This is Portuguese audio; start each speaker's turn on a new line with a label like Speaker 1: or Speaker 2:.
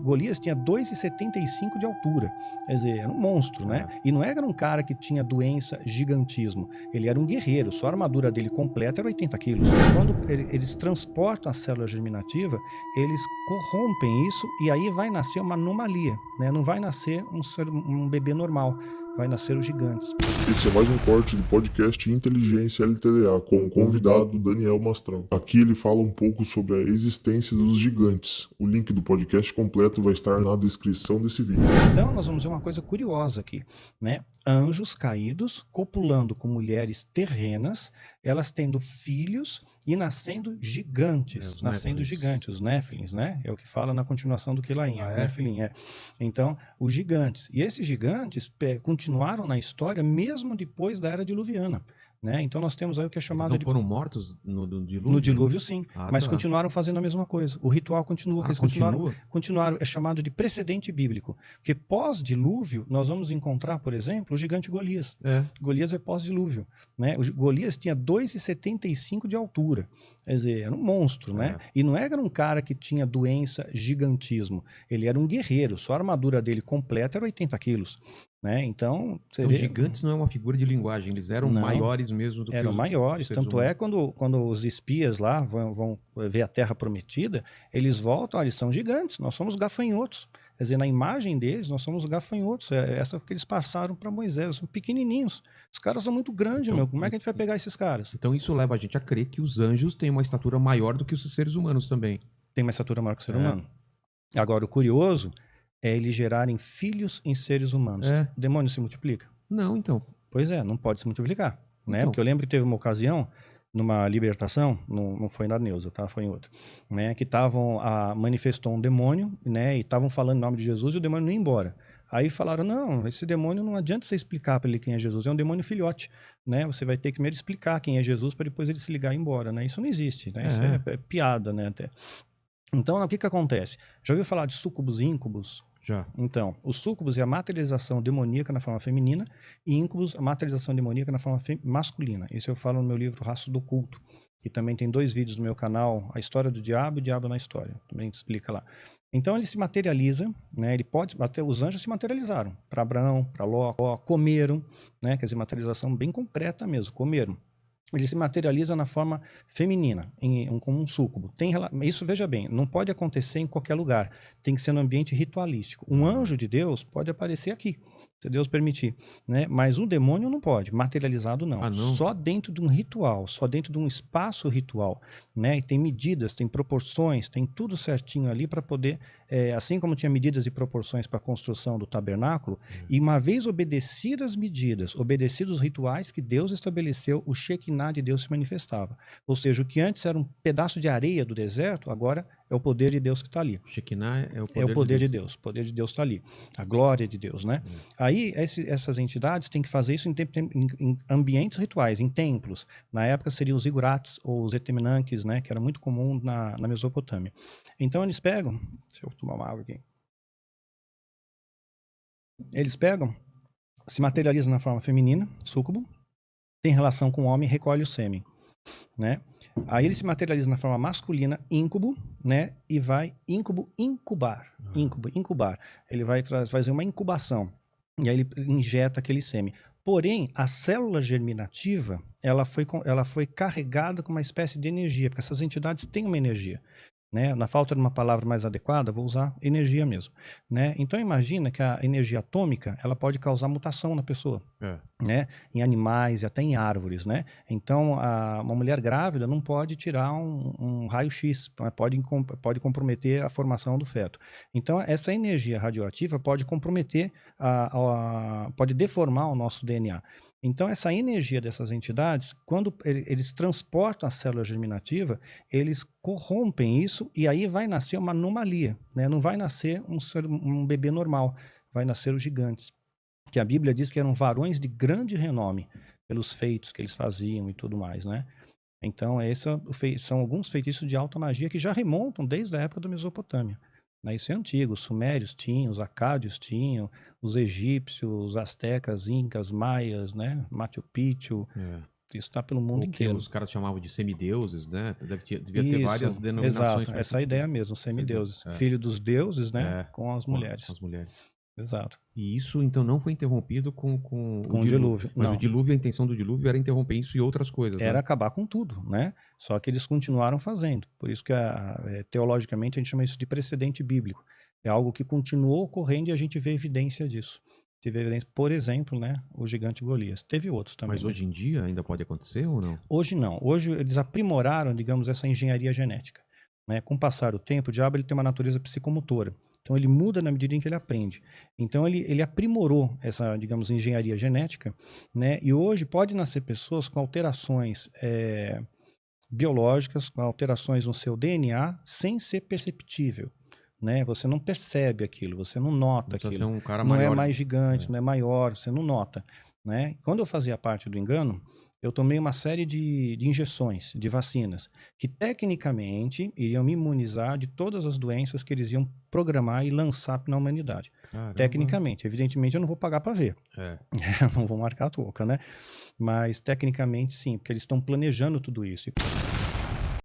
Speaker 1: Golias tinha 2,75 de altura, quer dizer, era um monstro, né? E não era um cara que tinha doença, gigantismo, ele era um guerreiro, só a armadura dele completa era 80 quilos. Quando eles transportam a célula germinativa, eles corrompem isso e aí vai nascer uma anomalia, né? Não vai nascer um bebê normal, vai nascer os gigantes.
Speaker 2: Esse é mais um corte do podcast Inteligência LTDA com o convidado Daniel Mastrão. Aqui ele fala um pouco sobre a existência dos gigantes. O link do podcast completo vai estar na descrição desse vídeo.
Speaker 1: Então nós vamos ver uma coisa curiosa aqui, né? Anjos caídos copulando com mulheres terrenas, elas tendo filhos e nascendo gigantes, os Néfilins, né? É o que fala na continuação do Quilaim, Néfilim, Então, os gigantes. E esses gigantes continuaram na história mesmo depois da Era Diluviana. Né? Então nós temos aí o que é chamado
Speaker 3: Eles não foram mortos no dilúvio?
Speaker 1: No dilúvio, sim, mas continuaram fazendo a mesma coisa. O ritual continua, eles continuaram, é chamado de precedente bíblico. Porque pós-dilúvio, nós vamos encontrar, por exemplo, o gigante Golias. Golias é pós-dilúvio. Né? O Golias tinha 2,75 de altura. Quer dizer, era um monstro, né? E não era um cara que tinha doença, gigantismo. Ele era um guerreiro, só a armadura dele completa era 80 quilos. Né? Então,
Speaker 3: gigantes não é uma figura de linguagem, eles eram maiores mesmo do que
Speaker 1: eram maiores, tanto humanos. Quando os espias lá vão ver a Terra Prometida, eles voltam, eles são gigantes, nós somos gafanhotos. Quer dizer, na imagem deles, nós somos gafanhotos. Essa que eles passaram para Moisés, são pequenininhos. Os caras são muito grandes, então, como é que a gente vai pegar esses caras?
Speaker 3: Então isso leva a gente a crer que os anjos têm uma estatura maior do que os seres humanos também.
Speaker 1: Tem uma estatura maior que o ser humano. Agora, o curioso é eles gerarem filhos em seres humanos. O demônio se multiplica?
Speaker 3: Não, então.
Speaker 1: Pois é, não pode se multiplicar. Né? Porque eu lembro que teve uma ocasião, numa libertação, não foi na Neuza, tá? Foi em outra, né? Que manifestou um demônio, né? E estavam falando em nome de Jesus e o demônio não ia embora. Aí falaram, não, esse demônio não adianta você explicar para ele quem é Jesus, é um demônio filhote, né? Você vai ter que primeiro explicar quem é Jesus para depois ele se ligar e ir embora, né? Isso não existe, né? Isso é piada, né? Até. Então, o que acontece? Já ouviu falar de súcubos e íncubos?
Speaker 3: Já.
Speaker 1: Então, os súcubos é a materialização demoníaca na forma feminina e íncubos a materialização demoníaca na forma masculina. Isso eu falo no meu livro Raço do Culto. E também tem 2 vídeos no meu canal, A História do Diabo e o Diabo na História. Também explica lá. Então ele se materializa, né? Até os anjos se materializaram. Para Abraão, para Ló, comeram, né? Quer dizer, materialização bem concreta mesmo, comeram. Ele se materializa na forma feminina, como um súcubo. Isso, veja bem, não pode acontecer em qualquer lugar. Tem que ser no ambiente ritualístico. Um anjo de Deus pode aparecer aqui, se Deus permitir. Né? Mas um demônio não pode, materializado não.
Speaker 3: Não.
Speaker 1: Só dentro de um ritual, só dentro de um espaço ritual. Né? E tem medidas, tem proporções, tem tudo certinho ali para poder... assim como tinha medidas e proporções para a construção do tabernáculo, e uma vez obedecidas as medidas, obedecidos os rituais que Deus estabeleceu, o Shekinah de Deus se manifestava. Ou seja, o que antes era um pedaço de areia do deserto, agora é o poder de Deus que está ali.
Speaker 3: Shekinah é
Speaker 1: o poder de Deus. O poder de Deus está ali. A glória de Deus, né? Aí, essas entidades têm que fazer isso em ambientes rituais, em templos. Na época seriam os igurates ou os etemenanques, né? Que era muito comum na Mesopotâmia. Então eles pegam... Deixa eu tomar uma água aqui. Eles pegam, se materializam na forma feminina, súcubo, tem relação com o homem, recolhe o sêmen, né? Aí ele se materializa na forma masculina, íncube, né? E vai incubar. Ele vai fazer uma incubação. E aí ele injeta aquele sêmen. Porém, a célula germinativa, ela foi carregada com uma espécie de energia, porque essas entidades têm uma energia. Né? Na falta de uma palavra mais adequada, vou usar energia mesmo. Né? Então imagina que a energia atômica ela pode causar mutação na pessoa, né? Em animais e até em árvores. Né? Então uma mulher grávida não pode tirar um raio-x, pode comprometer a formação do feto. Então essa energia radioativa pode comprometer, pode deformar o nosso DNA. Então, essa energia dessas entidades, quando eles transportam a célula germinativa, eles corrompem isso e aí vai nascer uma anomalia. Né? Não vai nascer um bebê normal, vai nascer os gigantes. Que a Bíblia diz que eram varões de grande renome, pelos feitos que eles faziam e tudo mais. Né? Então, são alguns feitiços de alta magia que já remontam desde a época da Mesopotâmia. Isso é antigo, os sumérios tinham, os acádios tinham, os egípcios, os astecas, incas, maias, né? Machu Picchu, Isso está pelo mundo
Speaker 3: O que
Speaker 1: inteiro.
Speaker 3: os caras chamavam de semideuses, né? Devia ter
Speaker 1: Isso,
Speaker 3: várias denominações.
Speaker 1: exato.
Speaker 3: pra
Speaker 1: Essa é a ideia mesmo, semideuses.
Speaker 3: É.
Speaker 1: Filho dos deuses, né?
Speaker 3: É,
Speaker 1: Com as mulheres.
Speaker 3: Com as mulheres.
Speaker 1: Exato.
Speaker 3: E isso, então, não foi interrompido com
Speaker 1: Com o dilúvio.
Speaker 3: Mas
Speaker 1: Não.
Speaker 3: o dilúvio, a intenção do dilúvio era interromper isso e outras coisas,
Speaker 1: Era
Speaker 3: né?
Speaker 1: acabar com tudo, né? Só que eles continuaram fazendo. Por isso que teologicamente a gente chama isso de precedente bíblico. É algo que continuou ocorrendo e a gente vê evidência disso. Se vê evidência, por exemplo, né? O gigante Golias. Teve outros também.
Speaker 3: Mas hoje em dia ainda pode acontecer ou não?
Speaker 1: Hoje não. Hoje eles aprimoraram, digamos, essa engenharia genética. Né? Com o passar do tempo, o diabo ele tem uma natureza psicomotora. Então ele muda na medida em que ele aprende. Então ele aprimorou essa, digamos, engenharia genética, né? E hoje pode nascer pessoas com alterações biológicas, com alterações no seu DNA, sem ser perceptível. Né? Você não percebe aquilo, você não nota
Speaker 3: Precisa
Speaker 1: aquilo.
Speaker 3: ser um cara
Speaker 1: Não
Speaker 3: maior.
Speaker 1: é mais gigante, não é maior, você não nota. Né? Quando eu fazia parte do engano, eu tomei uma série de injeções, de vacinas, que tecnicamente iriam me imunizar de todas as doenças que eles iam programar e lançar na humanidade.
Speaker 3: Caramba.
Speaker 1: Tecnicamente. Evidentemente eu não vou pagar para ver. Não vou marcar a touca, né? Mas tecnicamente sim, porque eles estão planejando tudo isso.